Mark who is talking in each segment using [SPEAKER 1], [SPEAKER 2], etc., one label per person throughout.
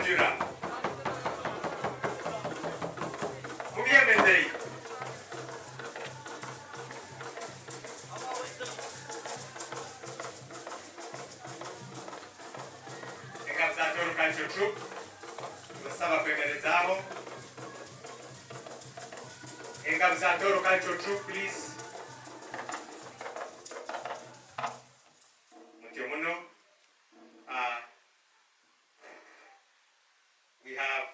[SPEAKER 1] Jura. Mubyemezei. Engabo za Toro Cultural Troupe. Tubasaba kwemerezaaho. Engabo za Toro Cultural Troupe, please. We have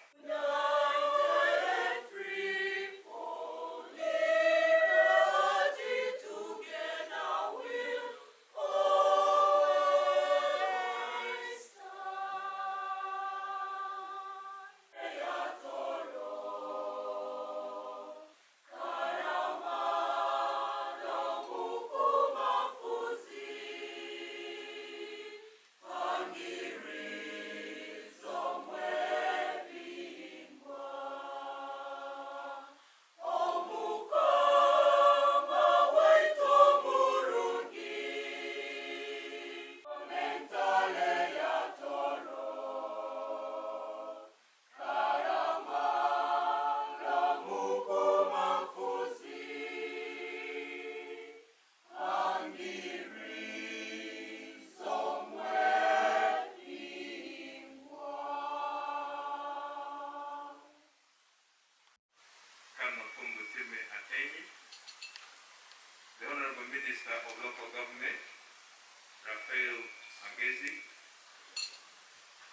[SPEAKER 1] the Honorable Minister of Local Government,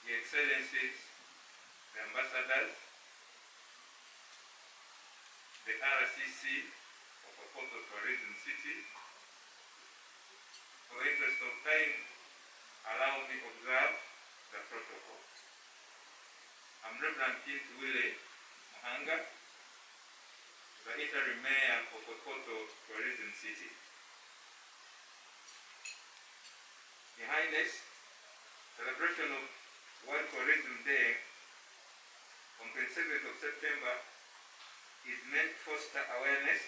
[SPEAKER 1] Your Excellencies, the Ambassadors, the RCC of Okoto Tourism City. For the interest of time, allow me to observe the protocol. I'm Reverend Keith Wille Mahanga, the interim mayor of Okoto Tourism City. Your Highness, celebration of World Tourism Day on 27th of September is meant to foster awareness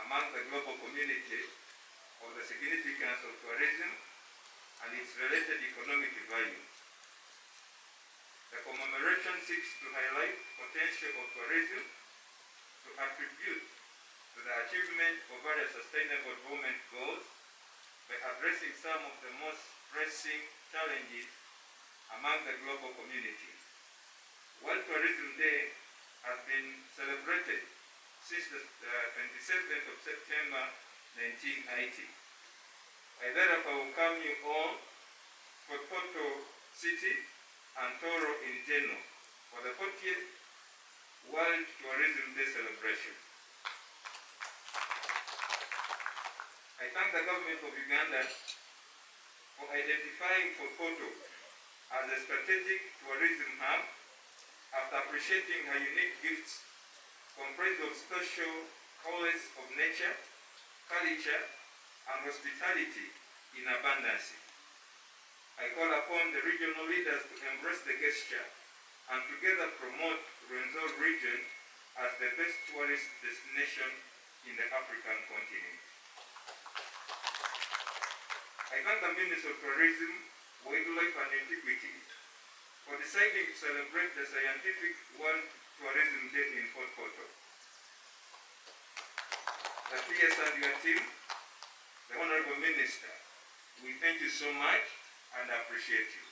[SPEAKER 1] among the global community of the significance of tourism and its related economic value. The commemoration seeks to highlight potential of tourism to attribute to the achievement of various sustainable development goals by addressing some of the most pressing challenges among the global community. World Tourism Day has been celebrated since the 27th of September 1980. I therefore welcome you all to Okoto City and Toro in general for the 40th World Tourism Day celebration. I thank the government of Uganda for identifying Okoto as a strategic tourism hub after appreciating her unique gifts comprised of special qualities of nature, culture, and hospitality in abundance. I call upon the regional leaders to embrace the gesture and together promote Rwenzori region as the best tourist destination in the African continent. I thank the Minister of Tourism, Wildlife and Antiquities for deciding to celebrate the Scientific World Tourism Day in Okoto. The PS and your team, the Honorable Minister, we thank you so much and appreciate you.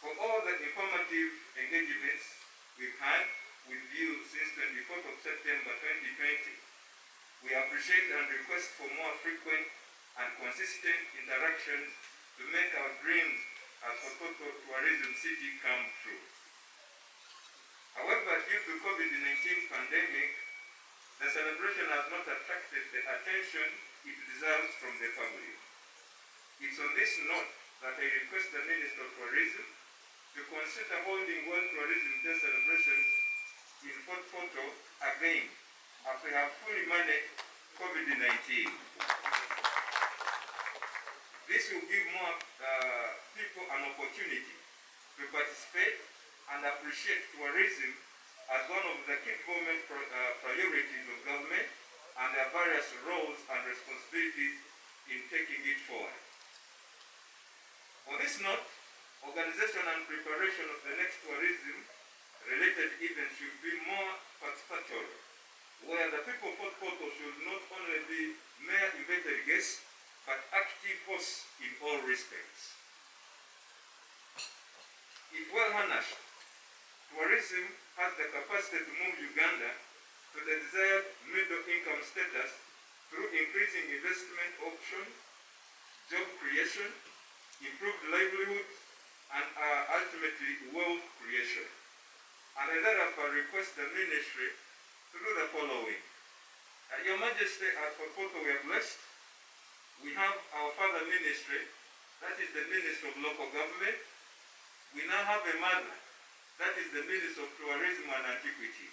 [SPEAKER 1] For all the informative engagements we've had with you since 24th of September 2020, we appreciate and request for more frequent and consistent interactions to make our dreams as Okoto Tourism City come true. However, due to COVID-19 pandemic, the celebration has not attracted the attention it deserves from the public. It's on this note that I request the Minister of Tourism to consider holding World Tourism Day celebrations in Okoto again after we have fully managed COVID-19. This will give more people an opportunity to participate and appreciate tourism as one of the key development priorities of government and their various roles and responsibilities in taking it forward. On this note, Organization and preparation of the next tourism-related event should be more participatory, where the people of Poto should not only be mere invited guests, but active hosts in all respects. If well harnessed, tourism has the capacity to move Uganda to the desired middle-income status through increasing investment options, job creation, improved livelihoods, and ultimately wealth creation. And I therefore request the ministry to do the following. Your Majesty, as for Poto we are blessed. We have our father ministry, that is the Minister of Local Government. We now have a mother, that is the Minister of Tourism and Antiquities.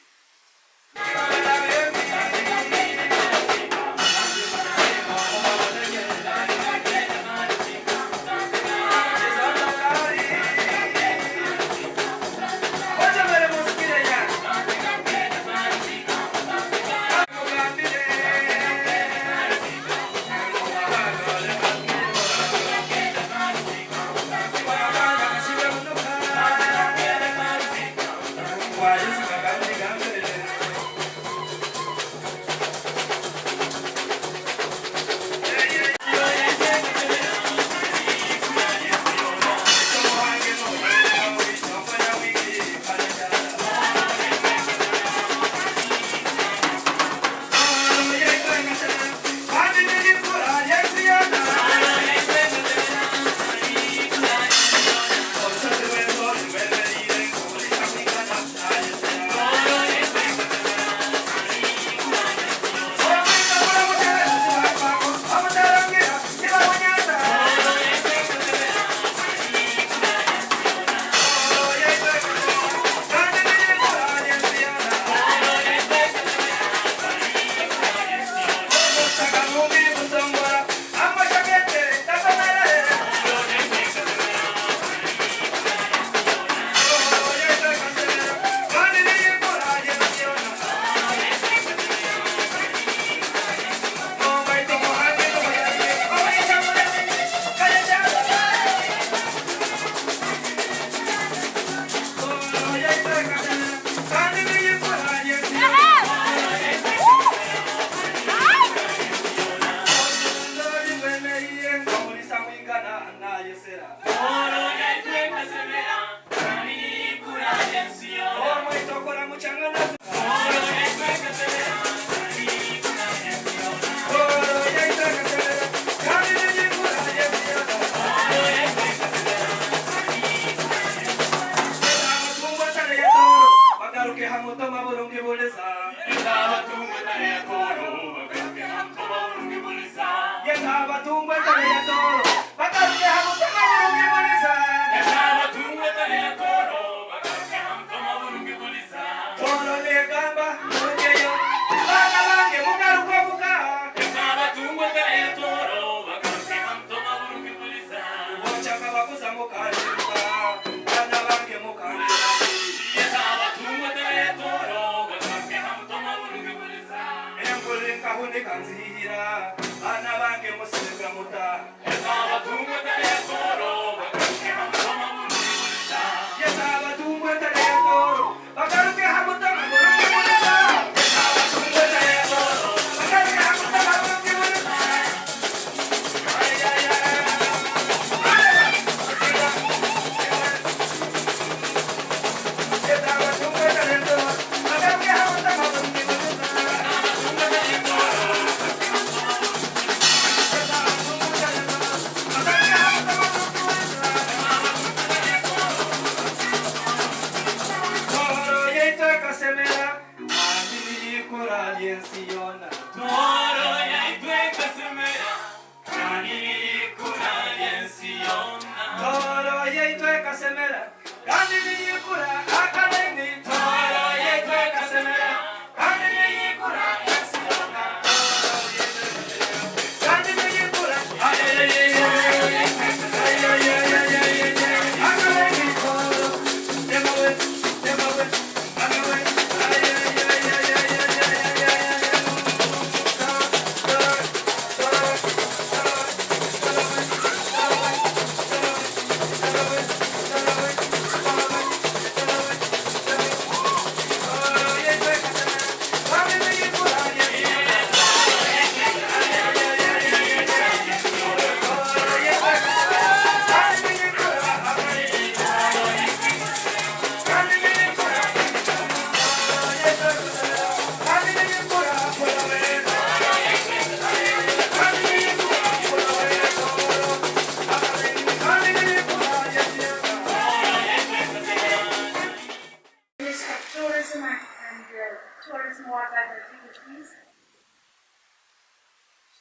[SPEAKER 2] tourism wildlife activities,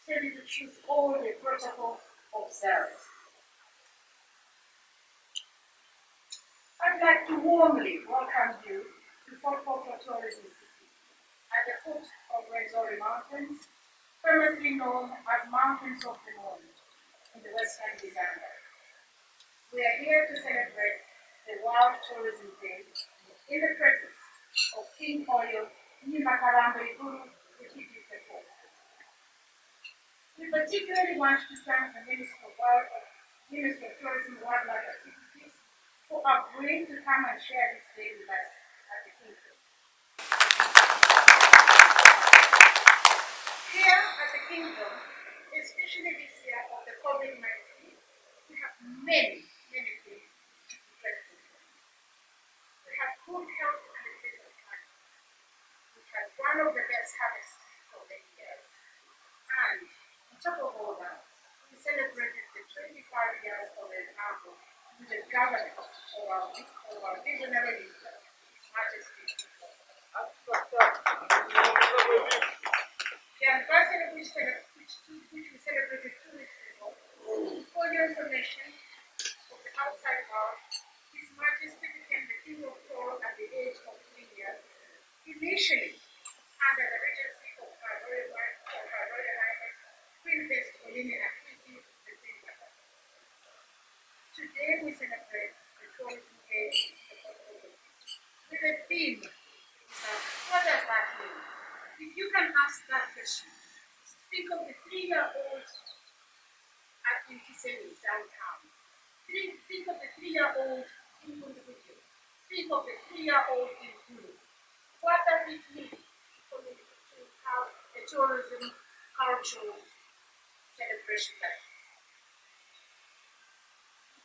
[SPEAKER 2] tell you to choose all the protocols observed. I'd like to warmly welcome you to Fort Portal Tourism City at the foot of Rwenzori Mountains, famously known as Mountains of the Moon in the western Uganda. We are here to celebrate the World Tourism Day in the presence of King Oyo, Nyimba, Kabamba, Iguru, Rukidi. We particularly want to thank the Minister of Tourism and Wildlife Activities for agreeing to come and share this day with us at the Kingdom. Here at the Kingdom, especially this year of the COVID-19, we have many things to be grateful for. We have good health and a pleasant climate. We have one of the best harvests for many years. And on top of all that, we celebrated the 25 years of the example with the governance of our visionary leader, His Majesty. The anniversary which we celebrated 2 weeks ago, for your information of the outside world, His Majesty became the King of Toro at the age of 3 years, initially under the regency of Her Royal Highness Queen Rukidi. Today we celebrate the Tourism Day with a theme. What does that mean? If you can ask that question, think of the 3-year-old at Intiseni downtown. Think of the 3-year-old in Uganda. Think of the 3-year-old in Iguru. What does it mean for me to have a tourism cultural celebration like this?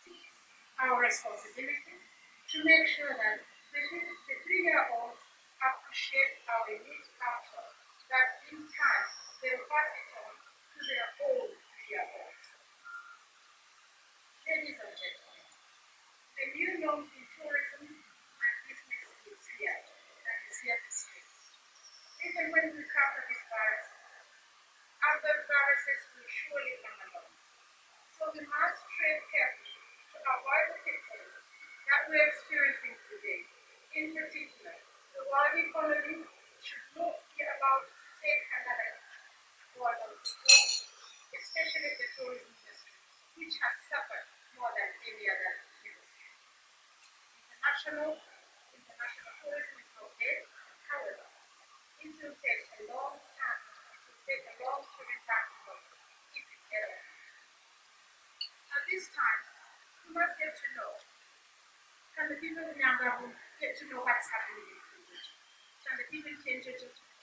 [SPEAKER 2] It is our responsibility to make sure that the 3-year-olds appreciate our unique culture, that in time they will pass it on to their own 3-year-olds. Ladies and gentlemen, the new norm in tourism and business is here, and is here to stay. Even when we counter this virus, other viruses will surely come along. So we must tread carefully to avoid the pitfalls that we're experiencing today. In particular, the world economy should not be allowed to take another especially the tourism industry, which has suffered more than any other industry. International tourism is not dead, however, it will take a long time, to return to normal if it ever. At this time, we must get to know. Can the people in Nyimba get to know what's happening in Iguru? Can the people in Kenya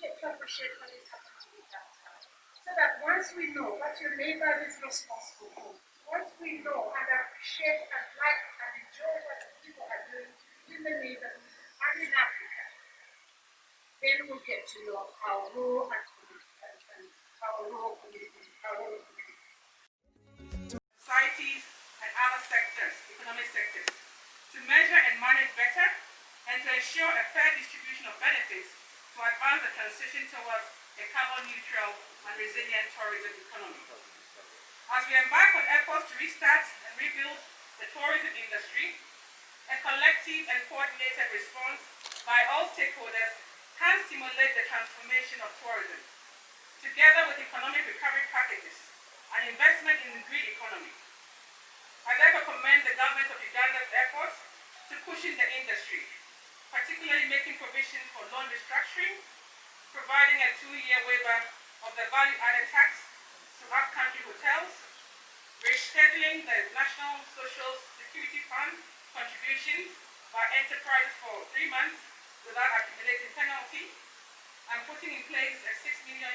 [SPEAKER 2] get to appreciate what is happening in downtown? So that once we know what your neighbor is responsible for, once we know and appreciate and like and enjoy what people are doing in the neighborhood and in Africa, then we'll get to know our rural communities. Societies and other sectors, economic sectors, to measure and manage better and to ensure a fair distribution of benefits to advance the transition towards a carbon neutral and resilient tourism economy. As we embark on efforts to restart and rebuild the tourism industry, a collective and coordinated response by all stakeholders can stimulate the transformation of tourism, together with economic recovery packages and investment in the green economy. I therefore commend the government of Uganda's efforts to cushion the industry, particularly making provisions for loan restructuring, providing a 2-year waiver of the value-added tax to upcountry hotels, rescheduling the National Social Security Fund contributions by enterprises for 3 months without accumulating penalty, and putting in place a €6 million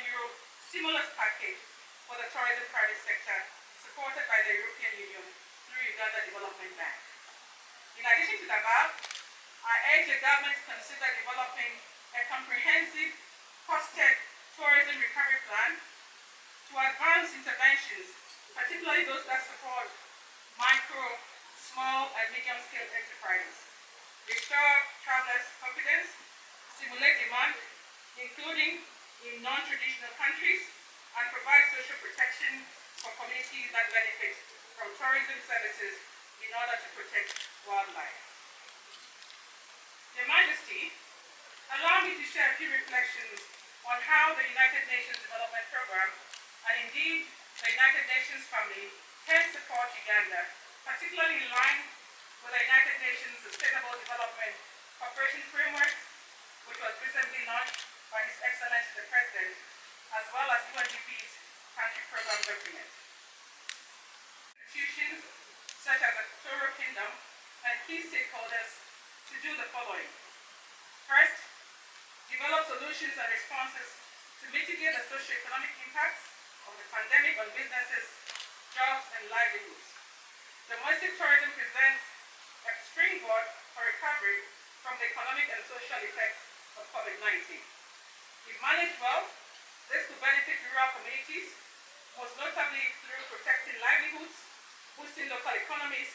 [SPEAKER 2] stimulus package for the tourism private sector, supported by the European Union through Uganda Development Bank. In addition to the above, I urge the government to consider developing a comprehensive, costed tourism recovery plan to advance interventions, particularly those that support micro, small, and medium-scale enterprises, restore travelers' confidence, stimulate demand, including in non-traditional countries, and provide social protection for communities that benefit from tourism services in order to protect wildlife. Your Majesty, allow me to share a few reflections on how the United Nations Development Program, and indeed the United Nations family, can support Uganda, particularly in line with the United Nations Sustainable Development Cooperation Framework, which was recently launched by His Excellency the President, as well as UNDP's country program document. Institutions such as the Toro Kingdom and key stakeholders to do the following. First, develop solutions and responses to mitigate the socio-economic impacts of the pandemic on businesses, jobs, and livelihoods. Domestic tourism presents a springboard for recovery from the economic and social effects of COVID-19. If managed well, this could benefit rural communities, most notably through protecting livelihoods, boosting local economies,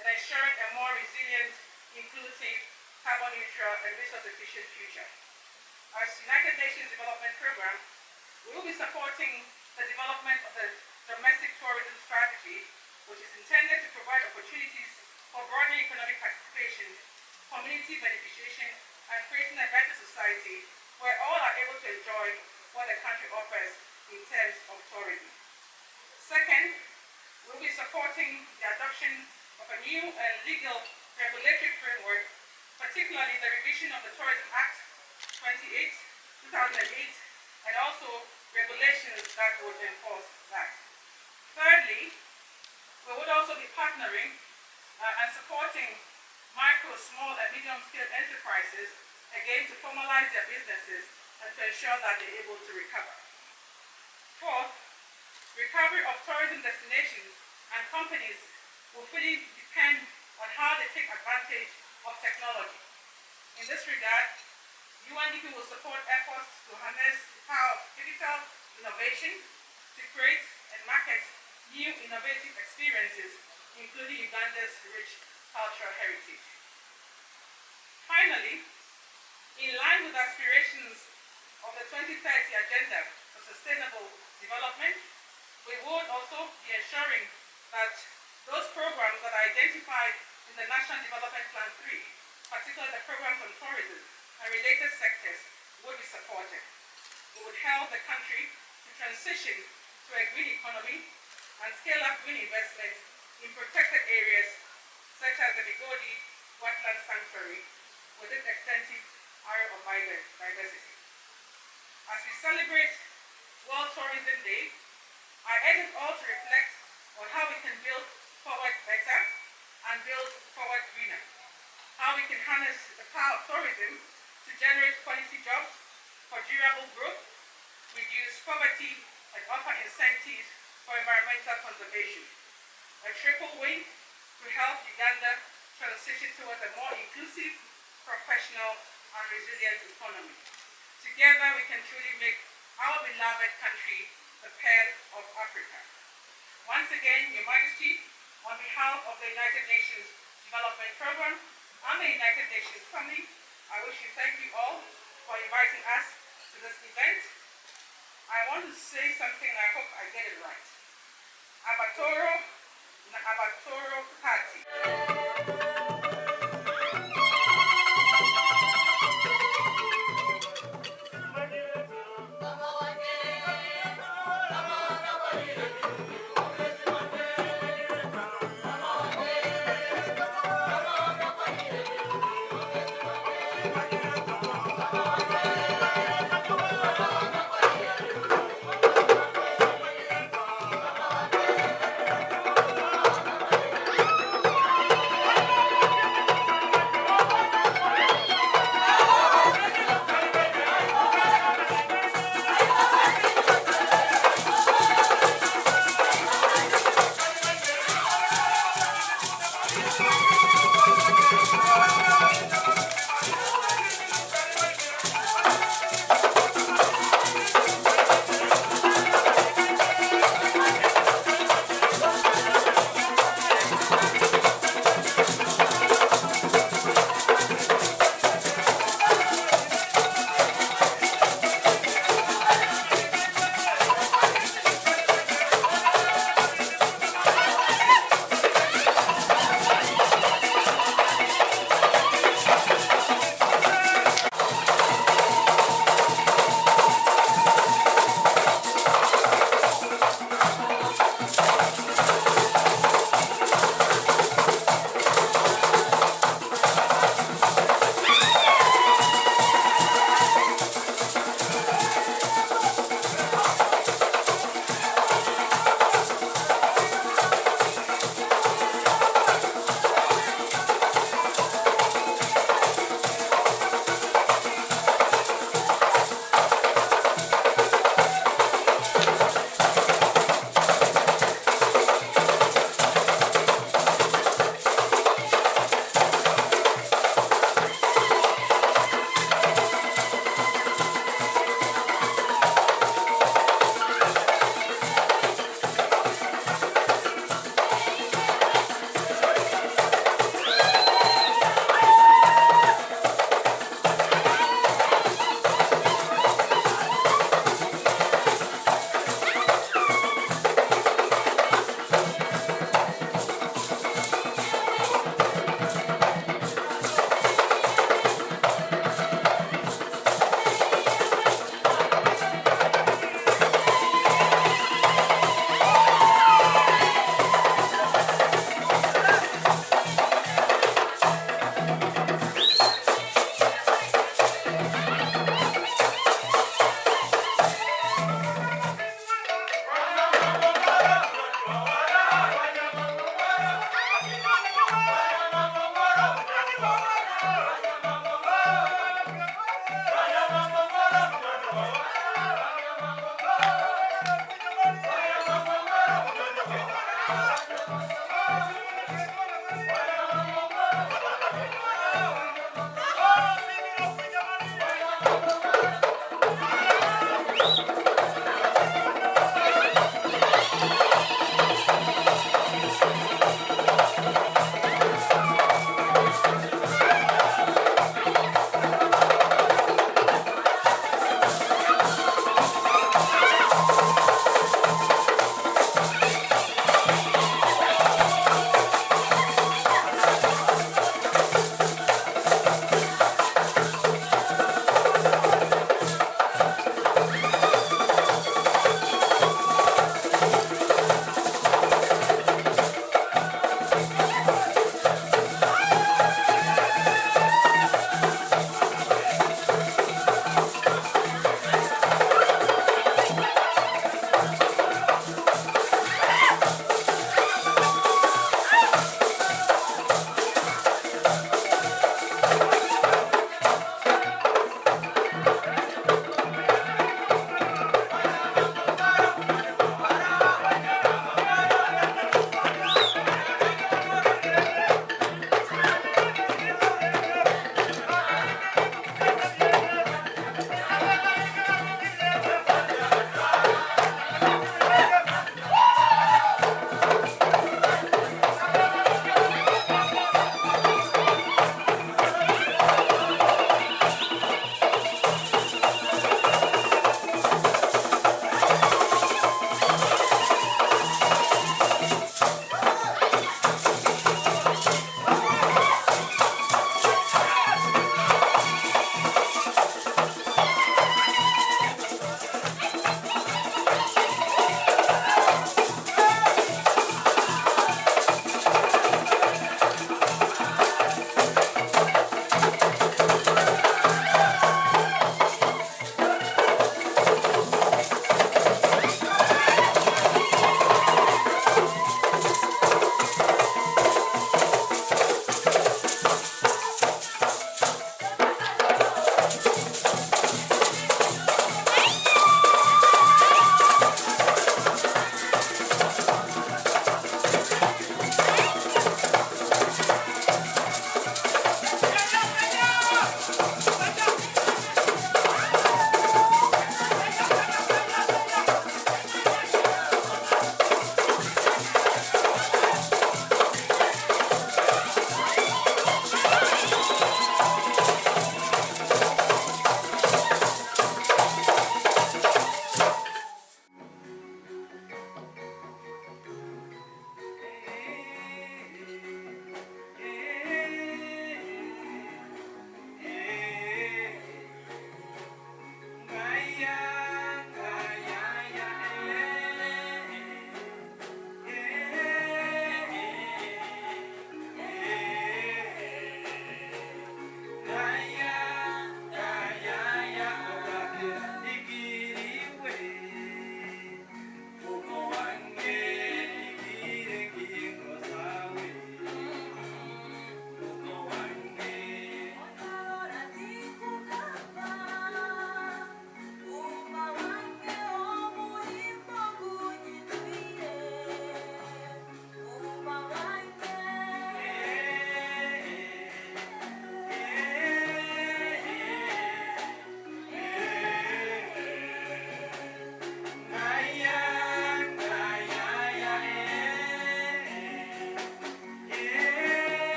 [SPEAKER 2] and ensuring a more resilient, inclusive, carbon neutral, and resource-efficient future. As United Nations Development Program, we will be supporting the development of the domestic tourism strategy, which is intended to provide opportunities for broadening economic participation, community beneficiation, and creating a better society where all are able to enjoy what the country offers in terms of tourism. Second, we will be supporting the adoption of a new and legal regulatory framework, particularly the revision of the Tourism Act 2008, and also regulations that would enforce that. Thirdly, we would also be partnering and supporting micro, small, and medium-scale enterprises, again, to formalize their businesses and to ensure that they're able to recover. Fourth, recovery of tourism destinations and companies will fully depend on how they take advantage of technology. In this regard, UNDP will support efforts to harness the power of digital innovation to create and market new innovative experiences, including Uganda's rich cultural heritage. Finally, in line with aspirations of the 2030 Agenda for Sustainable Development, we would also be ensuring that those programs that are identified in the National Development Plan 3, particularly the programs on tourism and related sectors, would be supported. It would help the country to transition to a green economy and scale up green investment in protected areas such as the Iguru Wetland Sanctuary with its extensive area of biodiversity. As we celebrate World Tourism Day, I urge us all to reflect on how we can build forward better and build forward greener. How we can harness the power of tourism to generate quality jobs for durable growth, reduce poverty, and offer incentives for environmental conservation. A triple win to help Uganda transition towards a more inclusive, professional, and resilient economy. Together, we can truly make our beloved country the pearl of Africa. Once again, Your Majesty, on behalf of the United Nations Development Program and the United Nations family, I wish to thank you all for inviting us to this event. I want to say something, and I hope I get it right. Abatoro, na Abatoro Party.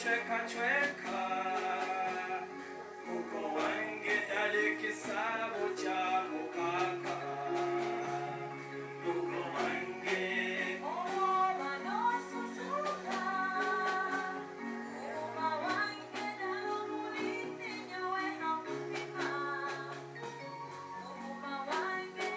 [SPEAKER 3] chweka chweka Muko wange dale kisabo cha mukaka Muko wange Oma no susuka Oma wange dalo mulite nyowe hamutima Oma wange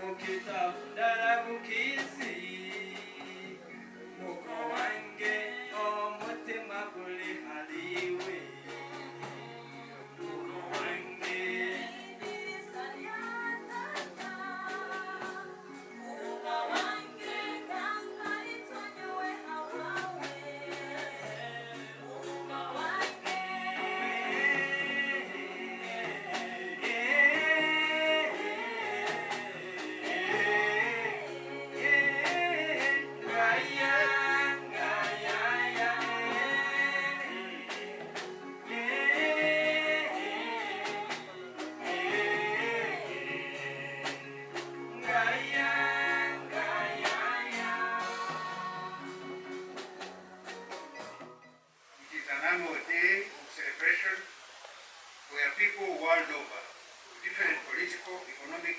[SPEAKER 3] Mukita dala mukisi Muko wange omutima guli haliwe Muko wange Muko wange kanga itonyowe hawawe Muko wange
[SPEAKER 1] It is an annual day of celebration where people world over, with different political, economic,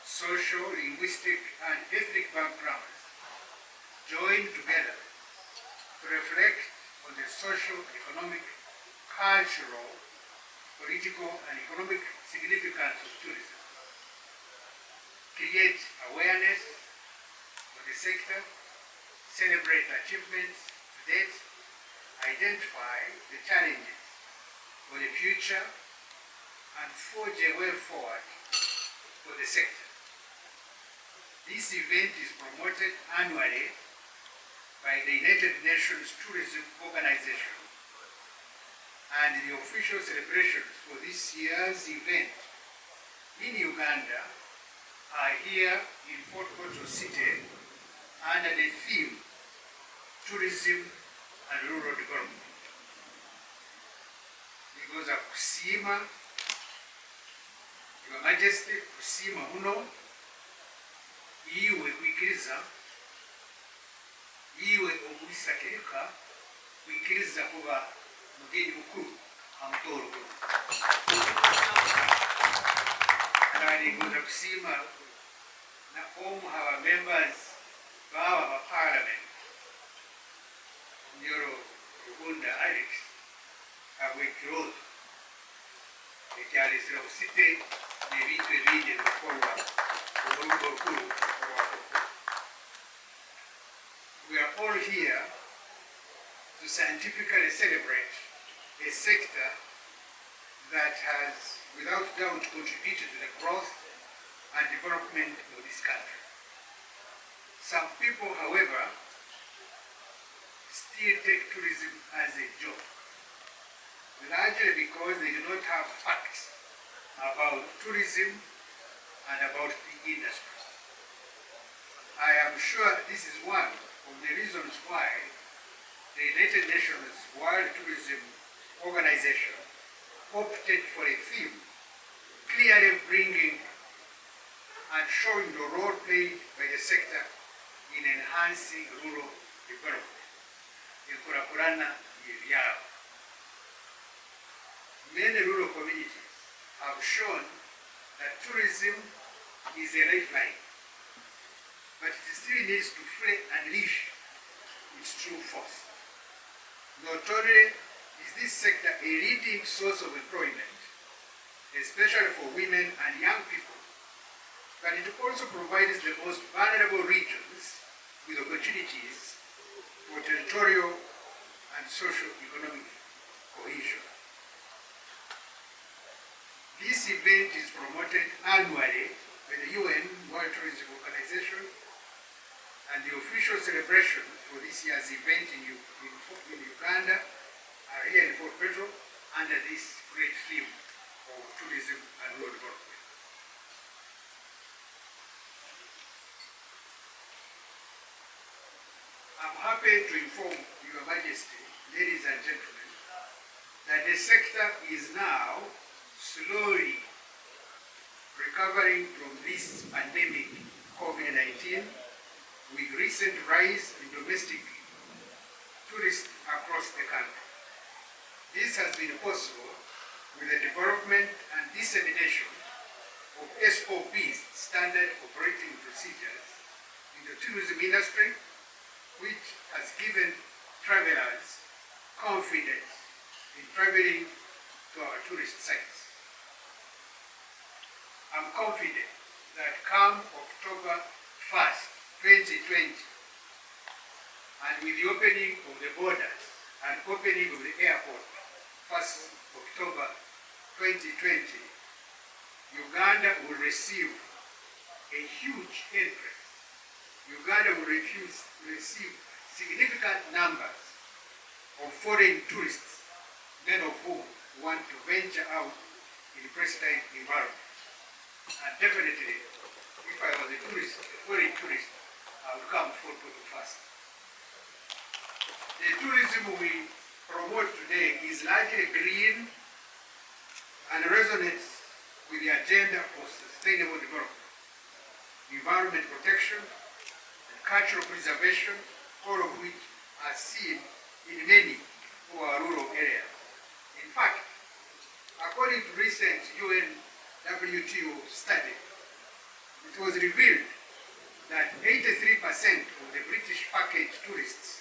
[SPEAKER 1] social, linguistic, and ethnic backgrounds, join together to reflect on the social, economic, cultural, political, and economic significance of tourism, create awareness for the sector, celebrate achievements to date, identify the challenges for the future, and forge a way forward for the sector. This event is promoted annually by the United Nations Tourism Organization, and the official celebrations for this year's event in Uganda are here in Port Portal City under the theme Tourism and Rural Development. Nigoza kusima Your Majesty kusima muno iwe kwikiriza iwe omulisa kereka kwikiriza kuba mugenyi mukuru amutoro kandi ngoza kusima na omu our members baba ba parliament Nyoro Rugunda Alex abwekirozo ekyalisira osite n'ebintu ebingi ebikolwa obulungi obukulu obwaffe. We are all here to scientifically celebrate a sector that has without doubt contributed to the growth and development of this country. Some people, however, still take tourism as a joke, largely because they do not have facts about tourism and about the industry. I am sure this is one of the reasons why the United Nations World Tourism Organization opted for a theme clearly bringing and showing the role played by the sector in enhancing rural development. Many rural communities have shown that tourism is a lifeline, but it still needs to fully unleash its true force. Not only is this sector a leading source of employment, especially for women and young people, but it also provides the most vulnerable regions with opportunities for
[SPEAKER 4] for territorial and socio-economic cohesion. This event is promoted annually by the UN World Tourism Organization, and the official celebration for this year's event in Uganda are here in Fort Petro under this great theme of tourism and rural development. I'm happy to inform Your Majesty, ladies and gentlemen, that the sector is now slowly recovering from this pandemic, COVID-19, with recent rise in domestic tourists across the country. This has been possible with the development and dissemination of SOPs, standard operating procedures, in the tourism industry, which has given travelers confidence in traveling to our tourist sites. I'm confident that come October 1st, 2020, and with the opening of the borders and opening of the airport, 1st October 2020, Uganda will receive a huge increase. Uganda will receive significant numbers of foreign tourists, many of whom want to venture out in presided environment. And definitely, if I was a foreign tourist, I would come for first. The tourism we promote today is largely green and resonates with the agenda of sustainable development, environment protection, and cultural preservation, all of which are seen in many of our rural areas. In fact, according to recent UN WTO study, it was revealed that 83% of the British package tourists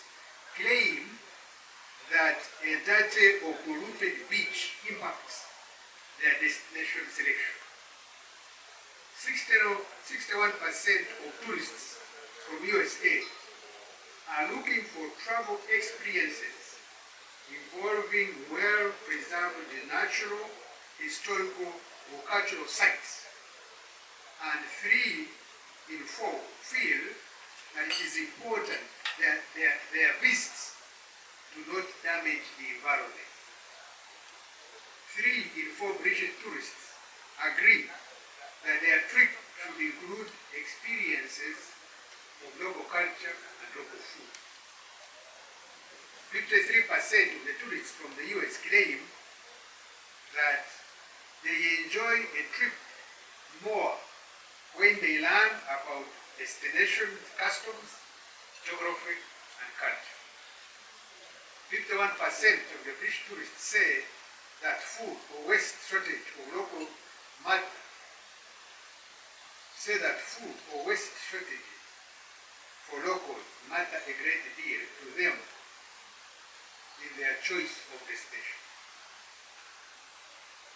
[SPEAKER 4] claim that a dirty or polluted beach impacts their destination selection. 61% of tourists from USA are looking for travel experiences involving well-preserved natural, historical, or cultural sites, and 3 in 4 feel that it is important that their visits do not damage the environment. 3 in 4 British tourists agree that their trip should include experiences of local culture and local food. 53% of the tourists from the US claim that they enjoy a trip more when they learn about destination customs, geography, and culture. 51% of the British tourists say that food or waste shortage of local matter, for locals matter a great deal to them in their choice of destination.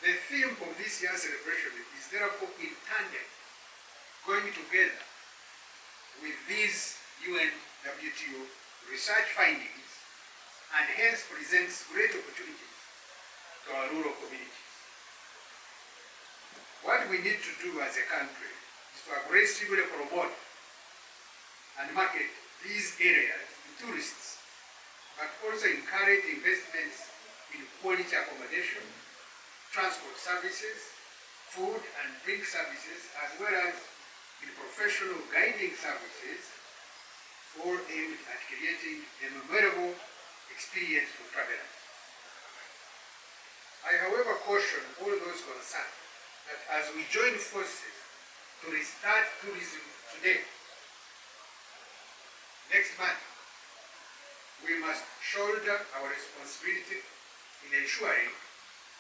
[SPEAKER 4] The theme of this year's celebration is therefore in tandem, going together with these UN WTO research findings, and hence presents great opportunities to our rural communities. What we need to do as a country is to aggressively promote and market these areas to tourists, but also encourage investments in quality accommodation, transport services, food and drink services, as well as in professional guiding services, all aimed at creating a memorable experience for travelers. I, however, caution all those concerned that as we join forces to restart tourism today, next month, we must shoulder our responsibility in ensuring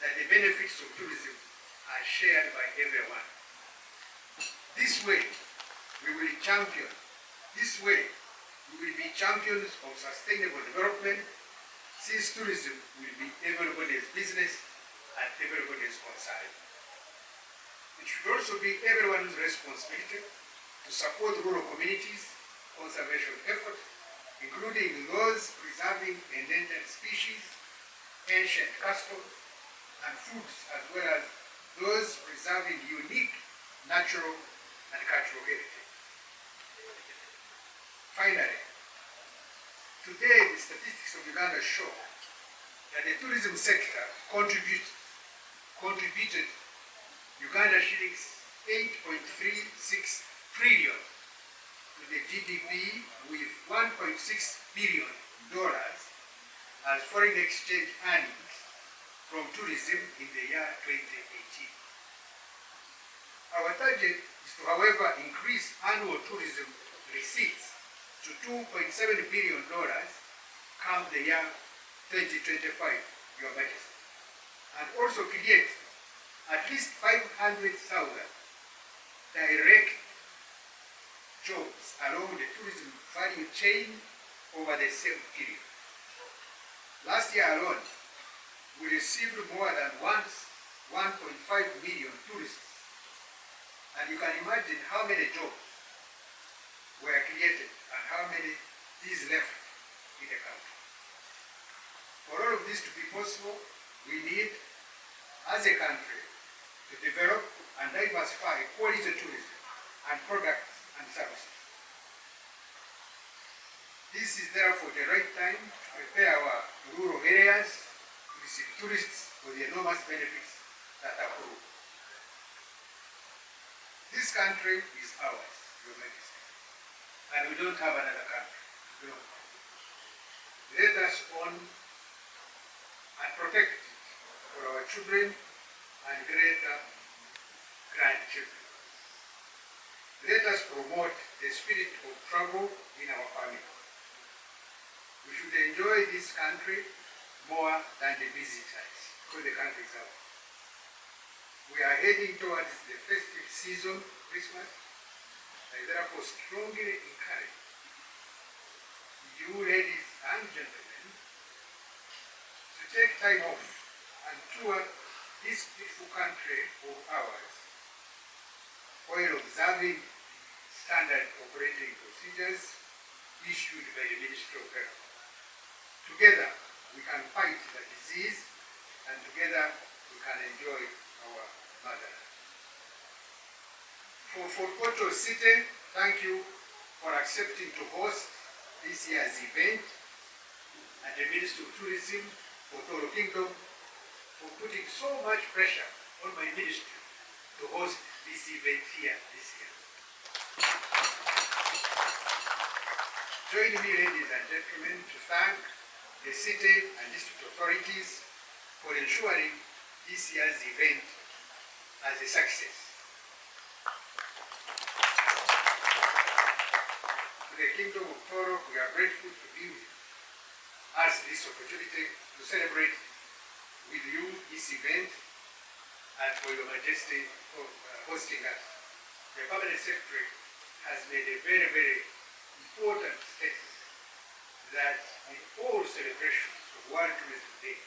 [SPEAKER 4] that the benefits of tourism are shared by everyone. This way, we will be champions of sustainable development, since tourism will be everybody's business and everybody's concern. It should also be everyone's responsibility to support rural communities, conservation efforts, including those preserving endangered species, ancient customs, and foods, as well as those preserving unique natural and cultural heritage. Finally, today the statistics of Uganda show that the tourism sector contributed Uganda shillings 8.36 trillion to the GDP, with $1.6 billion as foreign exchange earnings from tourism in the year 2018. Our target is to, however, increase annual tourism receipts to $2.7 billion come the year 2025, Your Majesty, and also create at least 500,000 direct jobs along the tourism value chain over the same period. Last year alone, we received more than 1.5 million tourists, and you can imagine how many jobs were created and how many is left in the country. For all of this to be possible, we need, as a country, to develop and diversify quality tourism and products and services. This is therefore the right time to prepare our rural areas to receive tourists for the enormous benefits that accrue. This country is ours, Your Majesty, and we don't have another country. No. Let us own and protect it for our children and greater grandchildren. Let us promote the spirit of travel in our family. We should enjoy this country more than the visitors, because the country is ours. We are heading towards the festive season, Christmas. I therefore strongly encourage you, ladies and gentlemen, to take time off and tour this beautiful country of ours while observing standard operating procedures issued by the Ministry of Health. Together, we can fight the disease, and together we can enjoy our motherland. For Porto City, thank you for accepting to host this year's event, and the Ministry of Tourism for Toro Kingdom for putting so much pressure on my ministry to host this event here this year. Join me, ladies and gentlemen, to thank the city and district authorities for ensuring this year's event as a success. To the Kingdom of Toro, we are grateful to give us this opportunity to celebrate with you this event, and for Your Majesty for hosting us. The Permanent Secretary has made a very, very important statement that in all celebrations of World Tourism Day,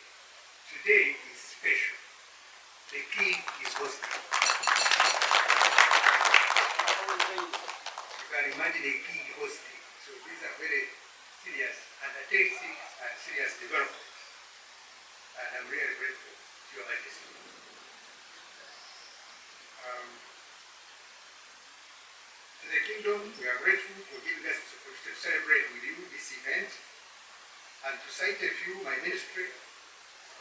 [SPEAKER 4] today is special. The king is hosting. You can imagine a king hosting. So these are very serious undertakings and serious developments. And I'm really grateful to Your Majesty. To the Kingdom, we are grateful for giving us this opportunity to celebrate with you this event. And to cite a few, my ministry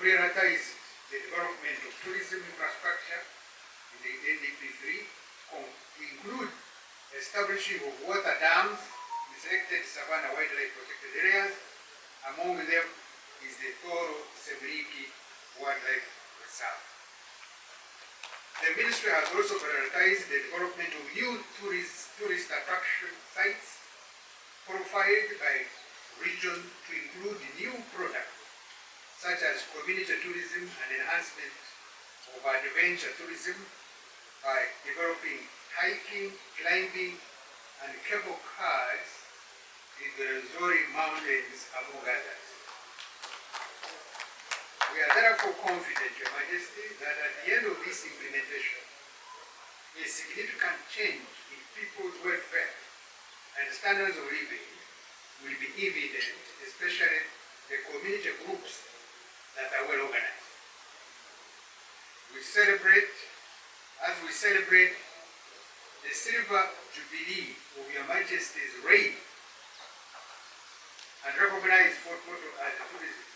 [SPEAKER 4] prioritized the development of tourism infrastructure in the NDP3 to include establishing of water dams in selected savanna wildlife protected areas. Among them is the Toro Wildlife Reserve. The ministry has also prioritized the development of new tourist attraction sites profiled by region to include new products such as community tourism and enhancement of adventure tourism by developing hiking, climbing, and cable cars in the Rwenzori Mountains, among others. We are therefore confident, Your Majesty, that at the end of this implementation, a significant change in people's welfare and standards of living will be evident, especially the community groups that are well organized. As we celebrate the silver jubilee of Your Majesty's reign and recognize Fort Portal as a tourism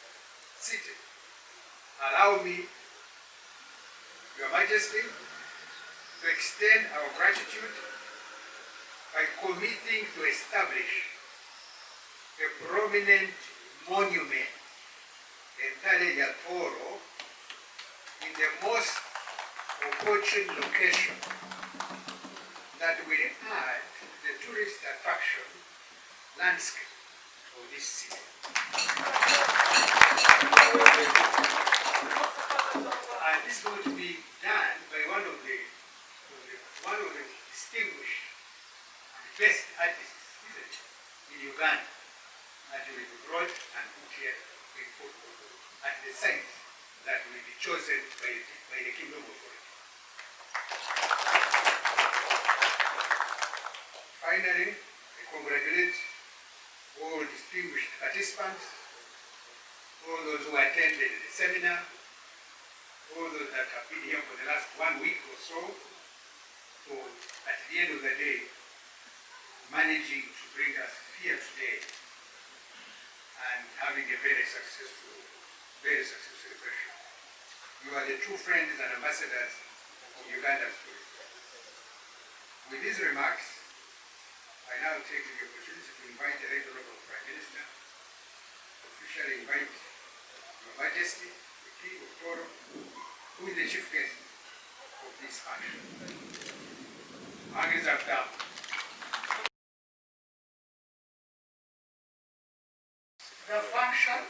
[SPEAKER 4] city, allow me, Your Majesty, to extend our gratitude by committing to establish a prominent monument, entirely at Toro, in the most opportune location that will add to the tourist attraction landscape of this city. And this is going to be done by one of the distinguished and best artists, isn't it, in Uganda, that will be brought and put here in Fort Portal at the site that will be chosen by the Kingdom Authority. Finally, I congratulate all distinguished participants, all those who attended the seminar, all those that have been here for the last 1 week or so, for at the end of the day, managing to bring us here today and having a very successful celebration. You are the true friends and ambassadors of Uganda's tourism. With these remarks, I now take the opportunity to invite the Right Honorable Prime Minister to officially invite Your Majesty, the King of Toro, who is the chief guest of this action.
[SPEAKER 5] The function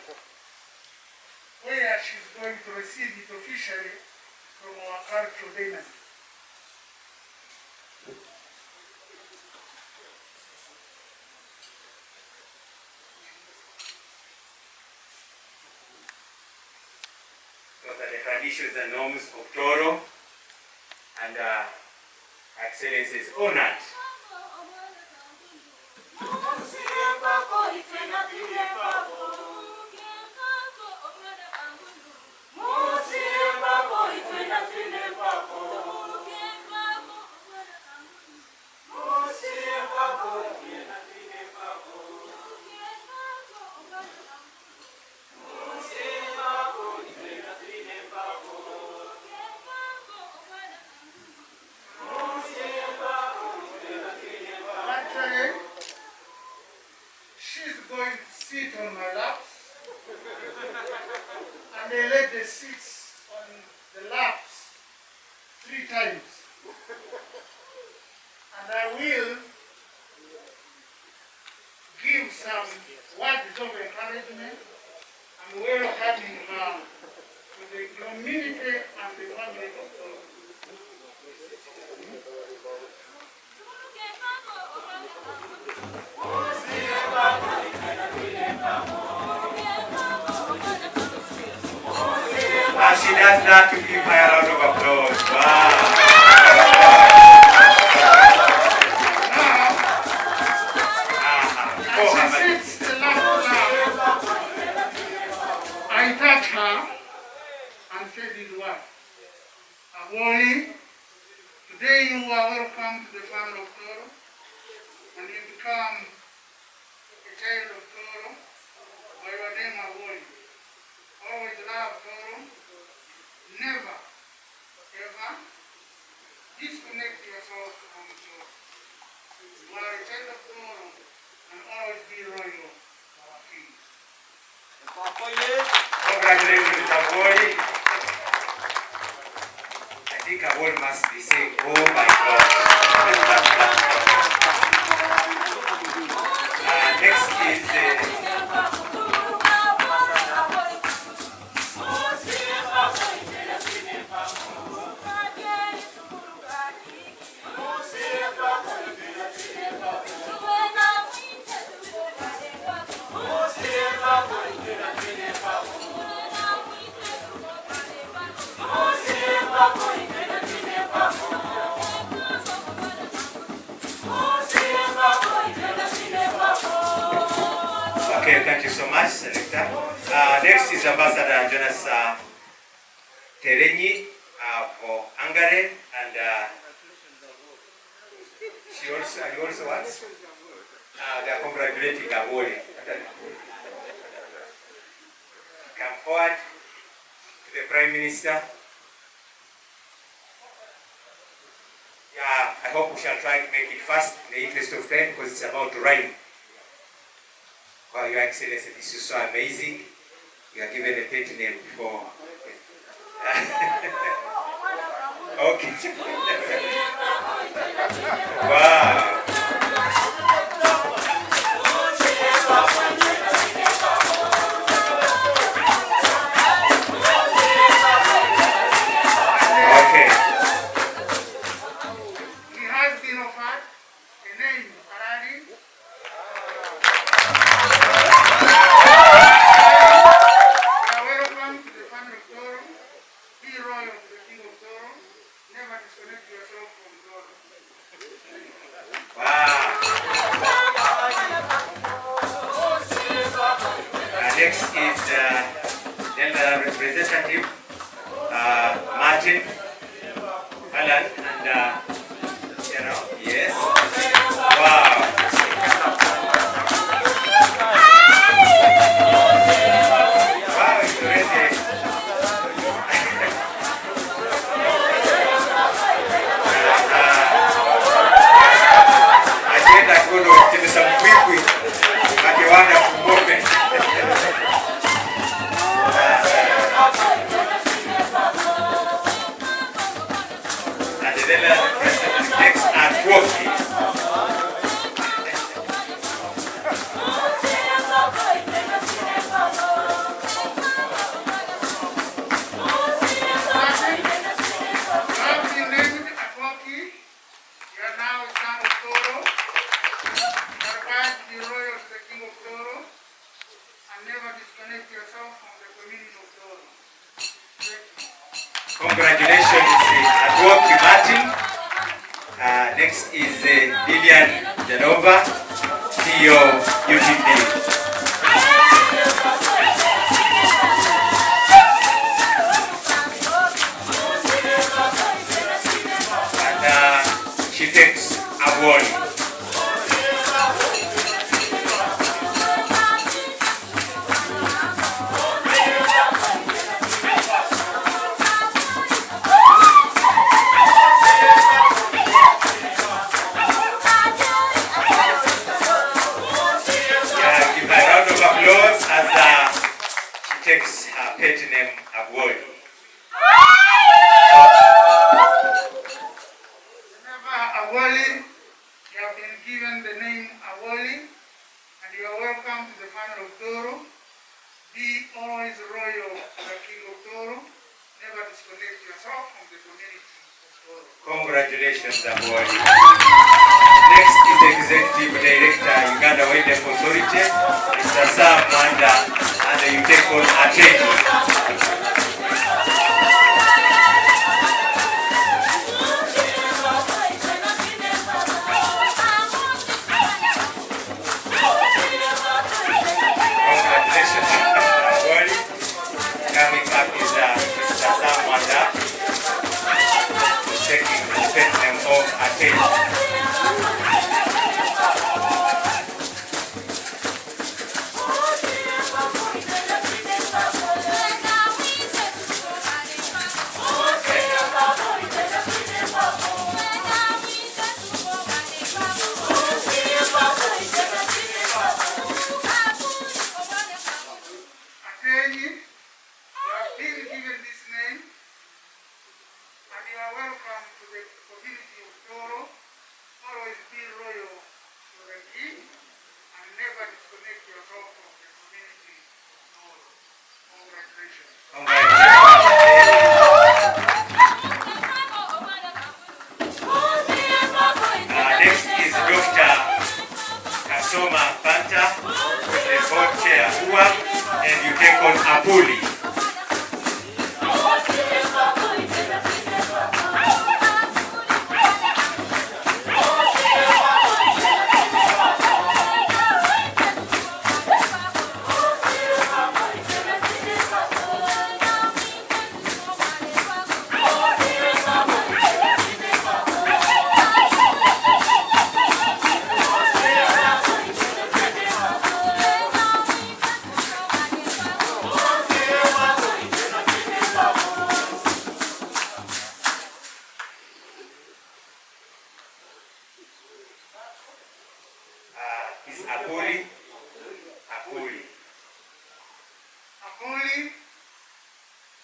[SPEAKER 5] where she's going to receive it officially from our cultural diamond.
[SPEAKER 1] Those are the traditions and norms of Toro, and Excellency is honored.
[SPEAKER 5] She's going to sit on my lap, and they let the seats on the laps 3 times. And I will give some words of encouragement and welcoming her to the community and the family of Toro.
[SPEAKER 1] And she does not to give her a round of applause. Wow.
[SPEAKER 5] As she sits the last lap, I touch her and say these words. Aboli, today you are welcome to the family of Toro, and you become a child of Toro by your name Aboli. Always love Toro. Never, ever disconnect yourself from Toro. You are a child of Toro and always be loyal to our king.
[SPEAKER 1] Congratulations, Aboli. I think Aboli must be saying, oh my God. Next is Police Ambassador Jonas Terenyi for Hungary, and he also what? They are congratulating Awoli. Come forward to the Prime Minister. Yeah, I hope we shall try to make it fast in the interest of time because it's about to rain. Wow, Your Excellency, this is so amazing. You are given a pet name before. Okay. Wow. Okay.
[SPEAKER 5] He has been offered a name, Harari. You are welcome to the family of Toro. Be royal to the king of Toro. Never disconnect yourself from Toro.
[SPEAKER 1] Wow. Next is the representative Martin Alan, and yes. Wow. Wow, it's already. I said I'm going to give some quick, but you want to move it. And then the president takes at walking. Congratulations, Adwoki Martin. Next is Lilian Janova, CEO UTD. And she takes award. Takes her pet name Awoli.
[SPEAKER 5] Remember Awoli, you have been given the name Awoli, and you are welcome to the family of Toro. Be always royal to the king of Toro. Never disconnect yourself from the community of Toro.
[SPEAKER 1] Congratulations, Awoli. Next is the Executive Director, Uganda Wildlife Authority, Mr. Sam Mwanda. And you take on attention. Congratulations, everybody. Coming up is Mr. Sam Wanda, taking the pet name of attention. Next is Dr. Kasoma Panta, the board chair, and you take on Apuli.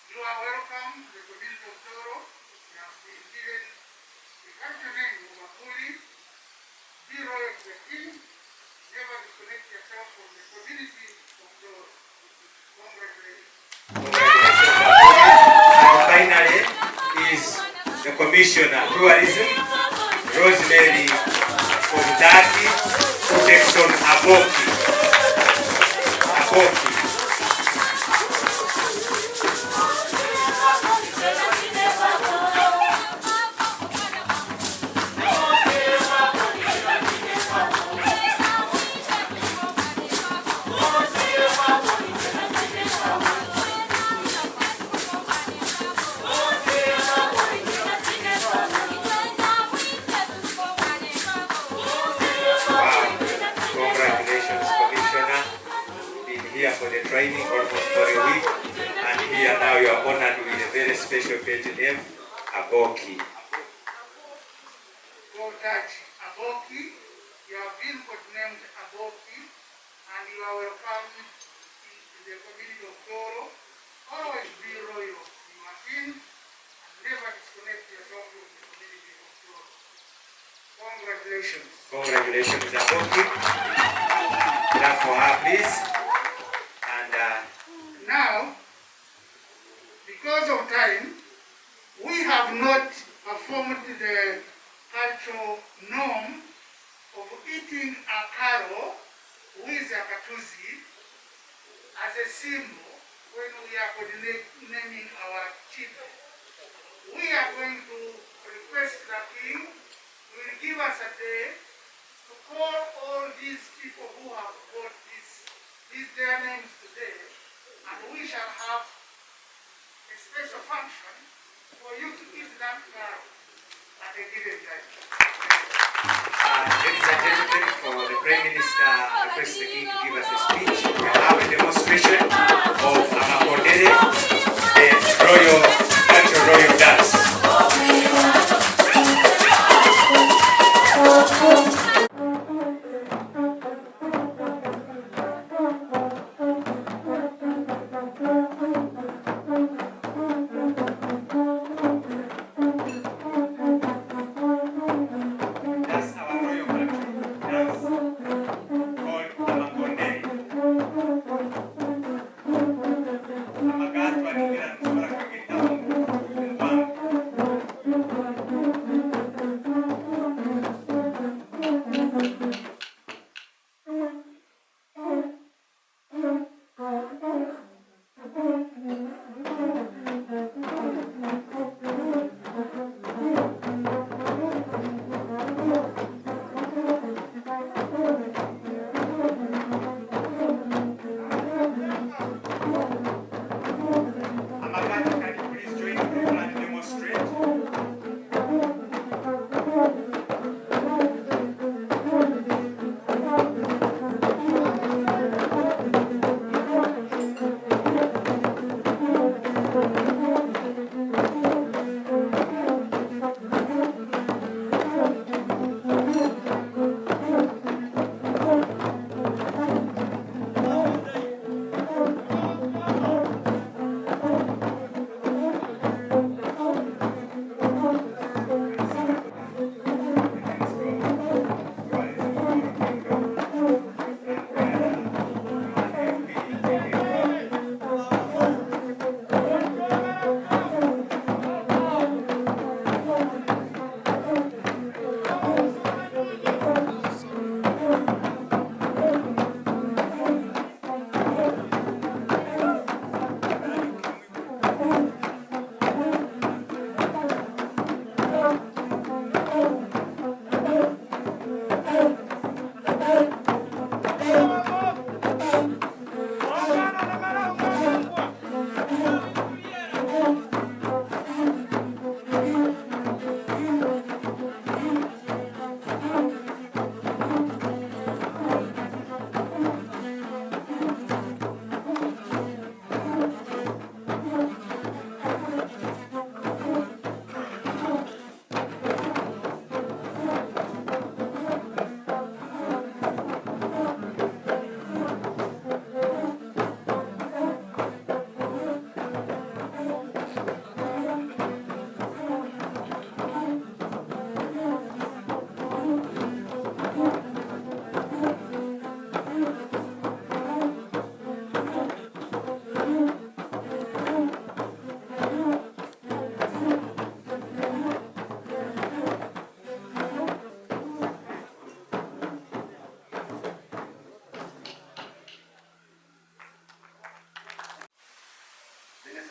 [SPEAKER 5] You are welcome to the community of Toro. You have been given the culture name of Akuli. Be loyal to the king. Never disconnect yourself from the community of Toro. Congratulations.
[SPEAKER 1] And finally is the Commissioner Tourism, Rosemary Komdaki, Protection Aboki. Here for the training almost for a week, and here now you are honored with a very special pet name, Aboki.
[SPEAKER 5] Go touch Aboki. You have been named Aboki, and you are welcome in the community of Toro. Always be loyal to your king and never disconnect yourself from the community of Toro. Congratulations.
[SPEAKER 1] Congratulations, Aboki. Clap for her, please.
[SPEAKER 5] Now, because of time, we have not performed the cultural norm of eating a carol with a katuzi as a symbol when we are naming our children. We are going to request the king will give us a day to call all these people who have got their names today, and we shall have a special function for you to eat that carol at a given time.
[SPEAKER 1] Ladies and gentlemen, for the Prime Minister request the King to give us a speech, we have a demonstration of Amakondere, the royal dance.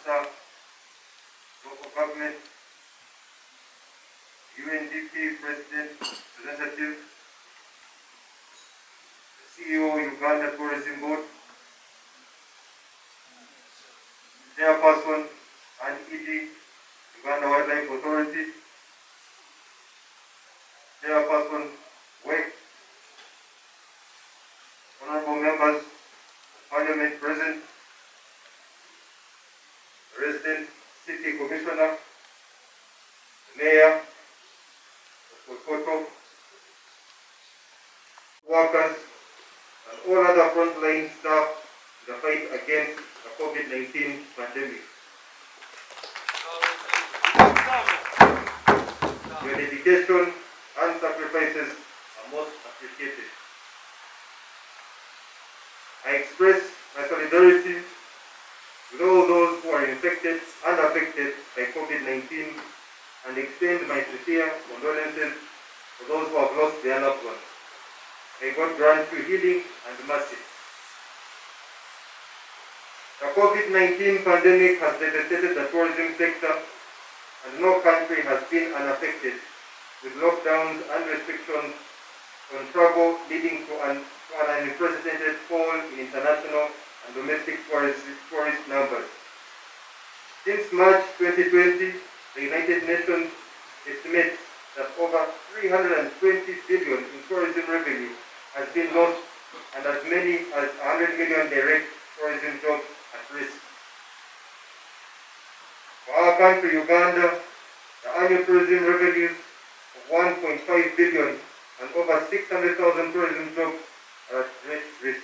[SPEAKER 6] staff, local government, UNDP President, Representative, the CEO Uganda Tourism Board, Chairperson and ED, Uganda Wildlife Authority, Chairperson, WEC, Honorable Members of Parliament present, the Resident City Commissioner, the Mayor of Kokoto, workers, and all other frontline staff in the fight against the COVID-19 pandemic. Your dedication and sacrifices are most appreciated. I express my solidarity with all those who are infected and affected by COVID-19 and extend my sincere condolences to those who have lost their loved ones. May God grant you healing and mercy. The COVID-19 pandemic has devastated the tourism sector, and no country has been unaffected, with lockdowns and restrictions on travel leading to an unprecedented fall in international and domestic tourist numbers. Since March 2020, the United Nations estimates that over 320 billion in tourism revenue has been lost, and as many as 100 million direct tourism jobs at risk. For our country, Uganda, the annual tourism revenues of 1.5 billion and over 600,000 tourism jobs are at great risk.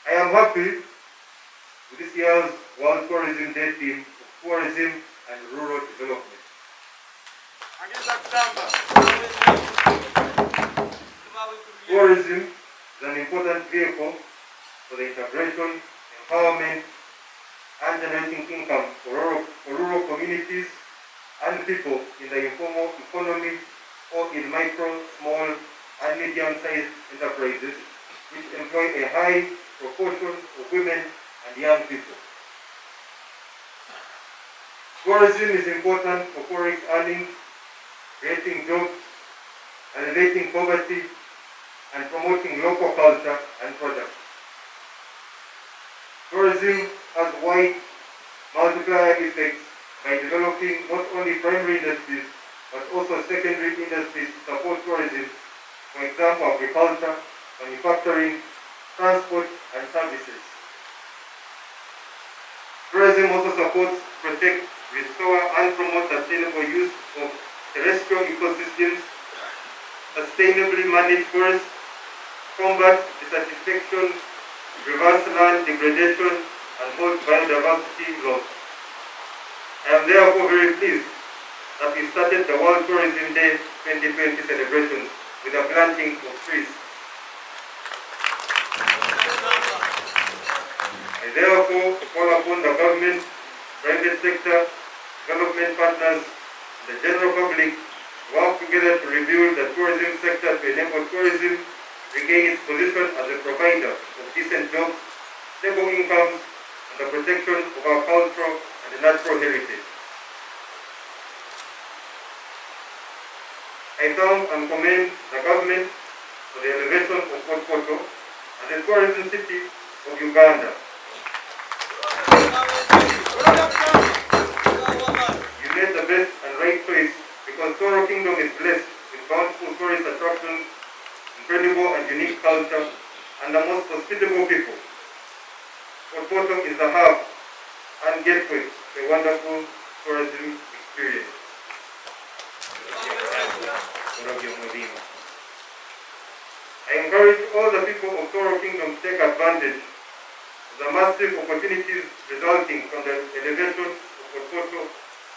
[SPEAKER 6] I am happy with this year's World Tourism Day theme of tourism and rural development. Tourism is an important vehicle for the integration, empowerment, and generating income for rural communities and people in the informal economy or in micro, small, and medium-sized enterprises, which employ a high proportion of women and young people. Tourism is important for forex earnings, creating jobs, alleviating poverty, and promoting local culture and products. Tourism has wide multiplier effects by developing not only primary industries but also secondary industries to support tourism, for example, agriculture, manufacturing, transport, and services. Tourism also supports, protect, restore, and promote sustainable use of terrestrial ecosystems, sustainably manage forests, combat desertification, reverse land degradation, and halt biodiversity loss. I am therefore very pleased that we started the World Tourism Day 2020 celebrations with a planting of trees. I therefore call upon the government, private sector, development partners, and the general public to work together to rebuild the tourism sector to enable tourism regain its position as a provider of decent jobs, stable incomes, and the protection of our cultural and natural heritage. I thank and commend the government for the elevation of Kokoto as a tourism city of Uganda. You made the best and right choice because Toro Kingdom is blessed with bountiful tourist attractions, incredible and unique culture, and the most hospitable people. Kokoto is the hub and gateway to a wonderful tourism experience. I encourage all the people of Toro Kingdom to take advantage of the massive opportunities resulting from the elevation of Kokoto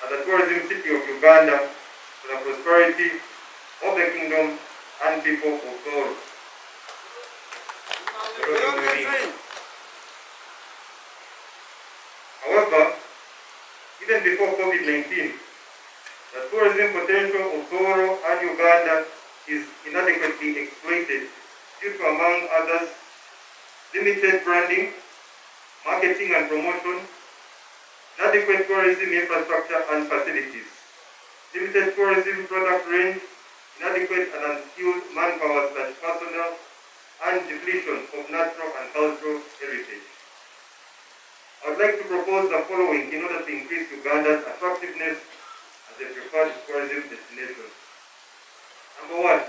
[SPEAKER 6] as the tourism city of Uganda to the prosperity of the kingdom and people of Toro. However, even before COVID-19, the tourism potential of Toro and Uganda is inadequately exploited due to, among others, limited branding, marketing and promotion, inadequate tourism infrastructure and facilities, limited tourism product range, inadequate and unskilled manpower/personnel, and depletion of natural and cultural heritage. I would like to propose the following in order to increase Uganda's attractiveness as a preferred tourism destination. Number one,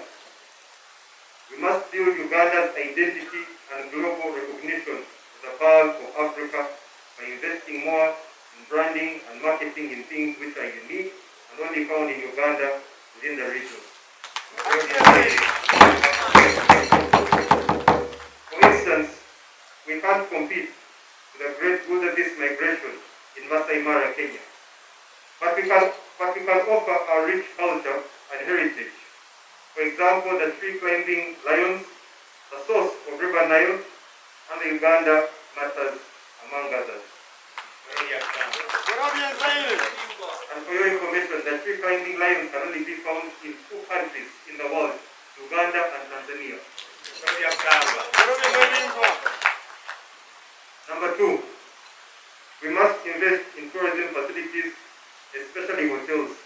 [SPEAKER 6] we must build Uganda's identity and global recognition as a part of Africa by investing more in branding and marketing in things which are unique and only found in Uganda within the region. For instance, we can't compete with the great wildebeest migration in Masai Mara, Kenya. But we can offer our rich culture and heritage. For example, the tree-climbing lions, the source of River Nile, and the Uganda matters, among others. And for your information, the tree-climbing lions can only be found in 2 countries in the world, Uganda and Tanzania. Number 2, we must invest in tourism facilities, especially hotels.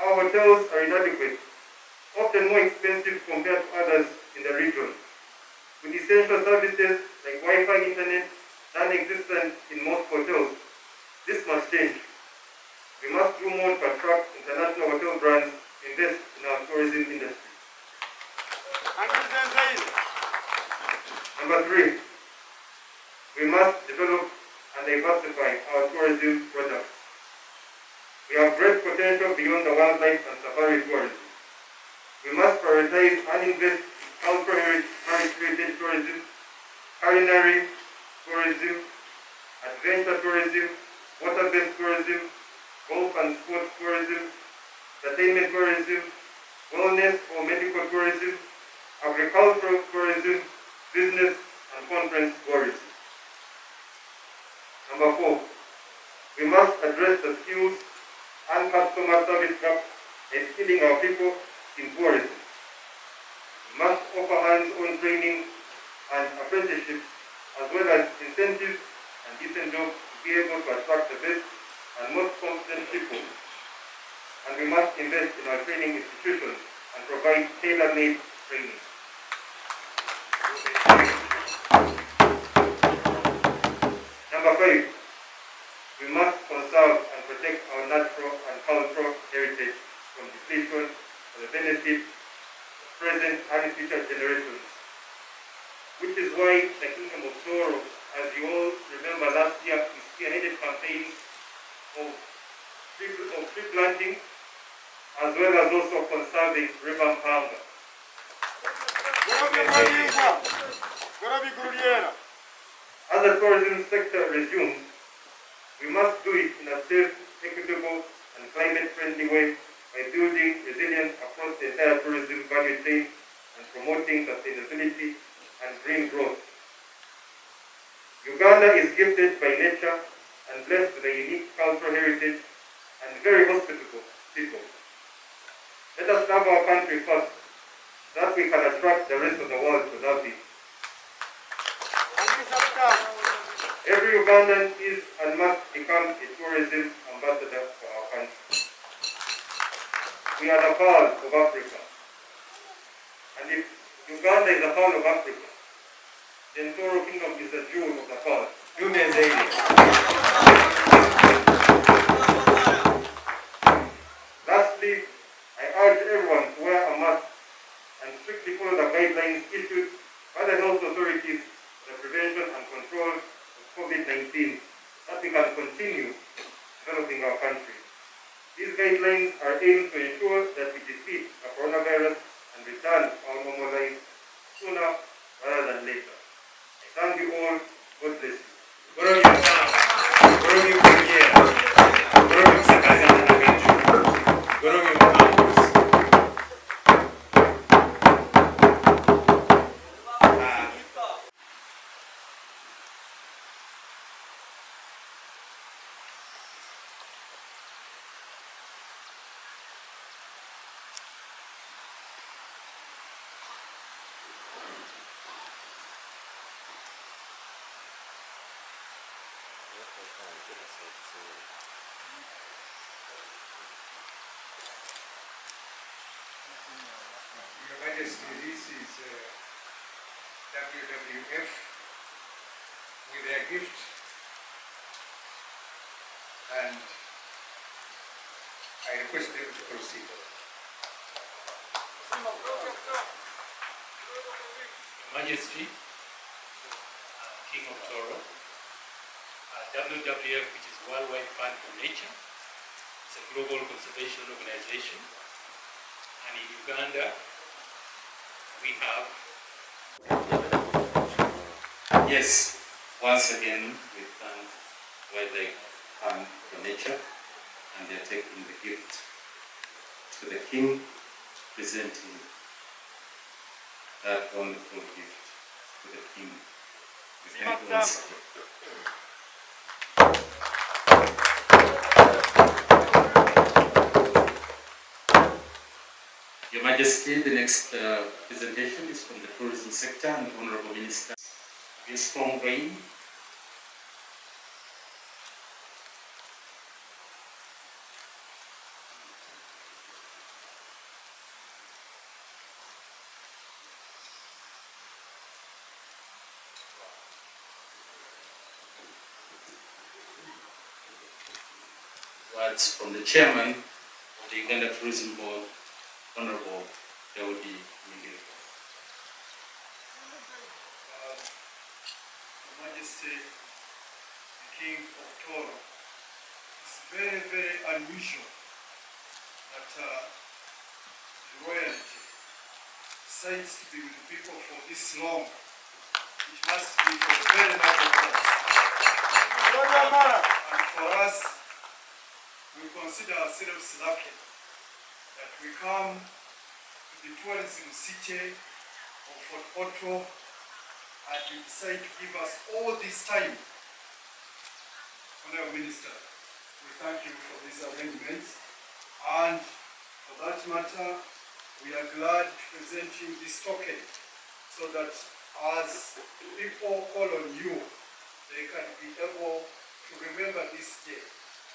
[SPEAKER 6] Our hotels are inadequate, often more expensive compared to others in the region. With essential services like Wi-Fi internet non-existent in most hotels, this must change. We must do more to attract international hotel brands to invest in our tourism industry. Number 3, we must develop and diversify our tourism products. We have great potential beyond the wildlife and safari tourism. We must prioritize and invest in cultural heritage tourism, culinary tourism, adventure tourism, water-based tourism, golf and sports tourism, entertainment tourism, wellness or medical tourism, agricultural tourism, business and conference tourism. Number 4, we must address the skills and customer service gap by skilling our people in tourism. We must offer hands-on training and apprenticeships as well as incentives and decent jobs to be able to attract the best and most competent people. And we must invest in our training institutions and provide tailor-made training. Number 5, we must conserve and protect our natural and cultural heritage from depletion for the benefit of present and future generations. Which is why the Kingdom of Toro, as you all remember last year, we spearheaded campaigns of tree planting as well as also conserving river hunger. As the tourism sector resumes, we must do it in a safe, equitable, and climate-friendly way by building resilience across the entire tourism value chain and promoting sustainability and green growth. Uganda is gifted by nature and blessed with a unique cultural heritage and very hospitable people. Let us love our country first, so that we can attract the rest of the world to love it. Every Ugandan is and must become a tourism ambassador for our country. We are the pearl of Africa. And if Uganda is the pearl of Africa, then Toro Kingdom is the jewel of the pearl. Lastly, I urge everyone to wear a mask and strictly follow the guidelines issued by the health authorities for the prevention and control of COVID-19, that we can continue developing our country. These guidelines are aimed to ensure that we defeat the coronavirus and return to our normal life sooner rather than later. I thank you all. God bless
[SPEAKER 4] Your Majesty, this is WWF with their gift, and I request them to proceed.
[SPEAKER 7] Majesty, King of Toro, WWF, which is Worldwide Fund for Nature, it's a global conservation organization, and in Uganda, we have. Yes, once again, we thank Worldwide Fund for Nature, and they're taking the gift to the King, presenting that wonderful gift to the King. We thank you once again. Your Majesty, the next presentation is from the tourism sector and the Honorable Minister. A strong rain. Words from the chairman of the Uganda Tourism Board, Honorable Daudi Iguru.
[SPEAKER 8] Your Majesty, the King of Toro, it's very, very unusual that the royalty decides to be with people for this long. It must be for a very noble cause. And for us, we consider ourselves lucky that we come to the tourism city of Fort Otto and you decide to give us all this time. Honorable Minister, we thank you for these arrangements, and for that matter, we are glad to present you this token so that as people call on you, they can be able to remember this day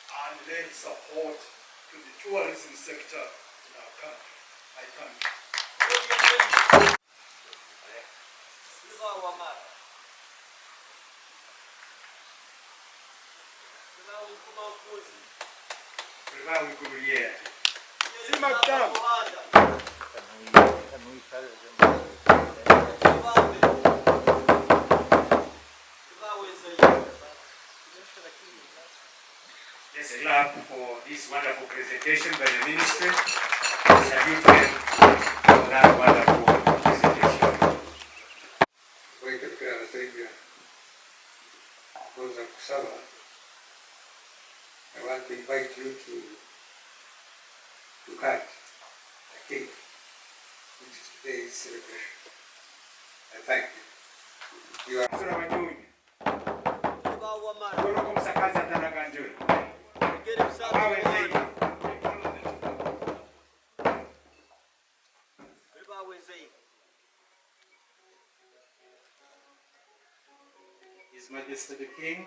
[SPEAKER 8] and lend support to the tourism sector in our country. I thank you.
[SPEAKER 4] Let's clap for this wonderful presentation by the ministry. Salute them for that wonderful presentation. Rukirabasaija, Goza Kusaba, I want to invite you to cut the cake, which is today's celebration. I thank you. You are
[SPEAKER 7] His Majesty the King,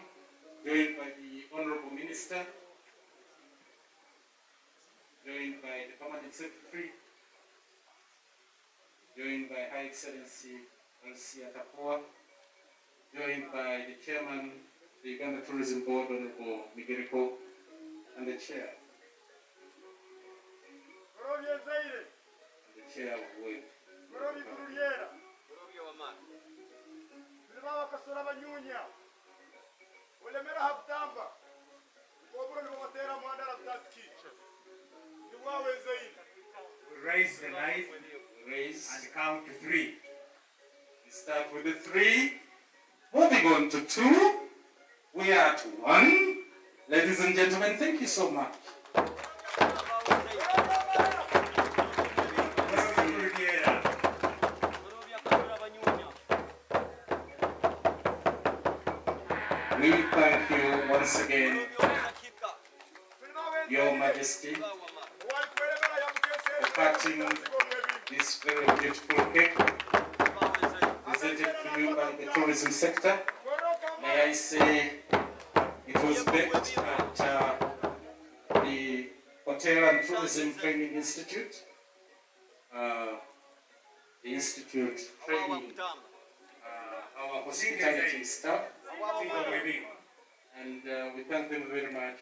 [SPEAKER 7] joined by the Honorable Minister, joined by the Permanent Secretary, joined by High Excellency Alcia Tapoa, joined by the Chairman of the Uganda Tourism Board, Honorable Migiriko, and the Chair. And the Chair of WOID.
[SPEAKER 4] we raise the knife,
[SPEAKER 7] Raise
[SPEAKER 4] and count to 3.
[SPEAKER 7] We start with the 3, moving on to 2, we are to 1. Ladies and gentlemen, thank you so much. We thank you once again, Your Majesty, for cutting this very beautiful cake presented to you by the tourism sector. May I say, It was baked at the Hotel and Tourism Training Institute. The institute training our hospitality staff, and we thank them very much